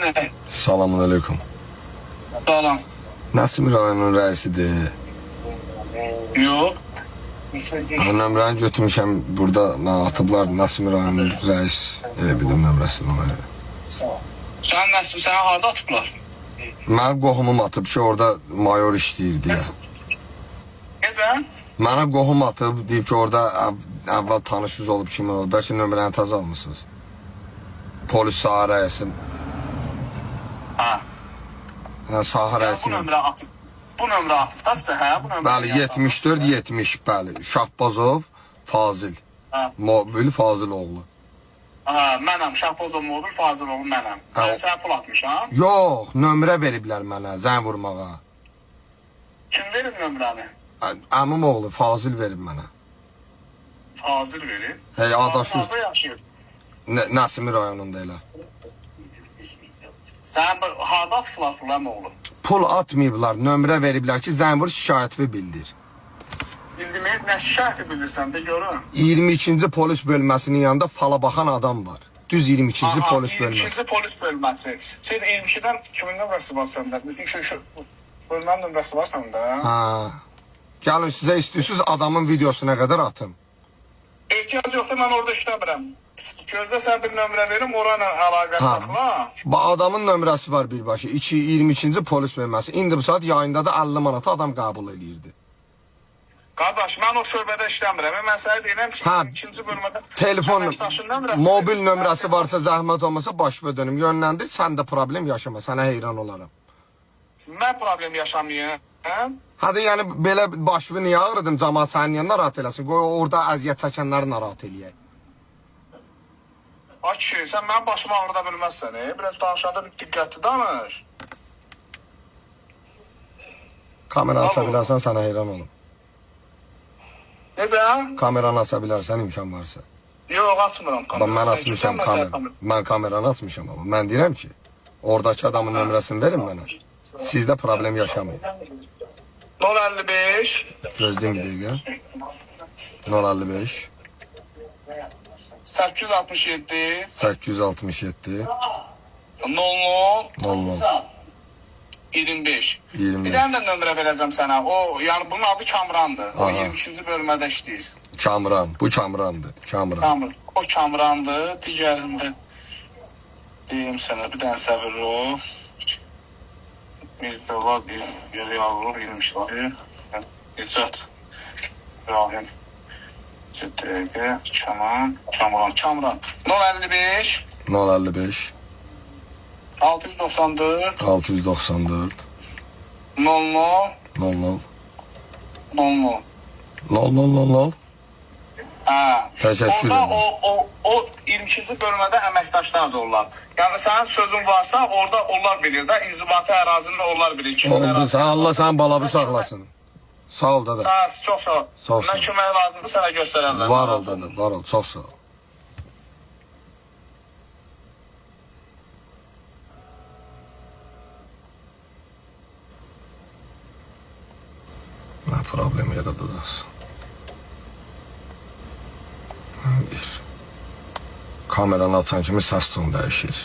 Bəli. Selamun aleyküm. Salam. Nasim rayonunun rəisidir. Yox. Nömrəni götürmüşəm, burada mən atıblar Nasim rayonunun rəis. Elə bildim nömrəsini ona görə. Sən nəsil, sənə harada atıblar? Mənim qohumum atıb ki, orada mayor işləyir deyə. Necə? Mənə qohum atıb, deyib ki, orada əvvəl tanışız olub kimin olub. Bəlkə nömrəni təzə almışsınız. Polis saha rəisi. Ha. Saha Bu rəisi. nömrə atıb. Bu nömrə atıb da sizə, hə? Bu nömrə. Bəli, 74-70, bəli. Şahbazov, Fazil. Ha. Mobil Fazil oğlu. Ha, mənəm. Şahbazov Mobil Faziloğlu mənəm. Mən sənə pul atmışam. Yox, nömrə veriblər mənə, zəng vurmağa. Kim verib nömrəni? Əmim oğlu Fazil verib mənə. Fazil verib. Hey, adaşız. Harada yaşayır? Nəsimi rayonunda elə. Sən harada atıblar pullar oğlu? Pul atmayıblar, nömrə veriblər ki, zəng vur şikayətini bildir. Bildimi, nə şikayəti bilirsən də görün. 22-ci polis bölməsinin yanında fala baxan adam var. Düz 22-ci polis bölməsi. 22-ci polis bölməsi. Sən 22-dən kimin nömrəsi var səndə? Şu bölmənin nömrəsi var səndə? Ha. Gəlin sizə istəyirsiniz adamın videosuna qədər atım. Ehtiyac yoxdur, mən orada işləmirəm. Gözdə sən bir nömrə verim, orayla əlaqə saxla. Adamın nömrəsi var birbaşa. 22-ci polis bölməsi. İndi bu saat yayında da 50 manata adam qəbul edirdi. Qardaş, mən o şöbədə işləmirəm. Mən sənə deyirəm ki, ikinci bölmədə telefon, əməkdaşın nömrəsi mobil nömrəsi varsa zəhmət olmasa başvə dönüm. Yönləndir, sən də problem yaşama. Sənə heyran olaram. Mən problem yaşamayım. Hadi yəni belə başvı niyə ağrıdım? Cəmaət sənin yanına narahat eləsin. Qoy orada əziyyət çəkənləri narahat eləyək. Ay kişi, sən mənim başımı ağrıda bilməzsən. Biraz danışanda bir diqqətli danış. Kameranı aça bilərsən, sənə heyran olum. Necə? Kameranı aça bilərsən, imkan varsa. Yox, açmıram kameranı. Mən açmışam kameranı. Mən kameranı açmışam amma. Mən deyirəm ki, oradakı adamın nömrəsini verin mənə. Sizdə problem yaşamayın. 055 Gözləyim bir dəqiqə. 055 867 867 00 00 25. 25. Bir dənə də nömrə verəcəm sənə. O, yəni bunun adı Kamrandır. O Aha. 22-ci bölmədə işləyir. Kamran. Bu Kamrandır. Kamran. Kamran. O Kamrandır. Digərində deyim sənə bir dənə səbir o. Bir dolar, bir yeri yavru, 20'leri. İzzat. İbrahim. Cedrege. Kamran. 055 055 694 694 00 00 00. 00 Ha. Təşəkkür Orada edirəm. o 22-ci bölmədə əməkdaşlar da onlar. Yəni sənin sözün varsa orada onlar bilir də, inzibati ərazini onlar bilir. Oldu, sən Allah sənin balanı saxlasın. Sağ ol dada. Sağ ol, çox sağ ol. Sağ ol. Mən kömək lazımdır sənə göstərərlər. Var ol dada, var ol. Çox sağ ol. Nə problem yaradacaqsın? Bir. Kameranı açan kimi səs tonu dəyişir.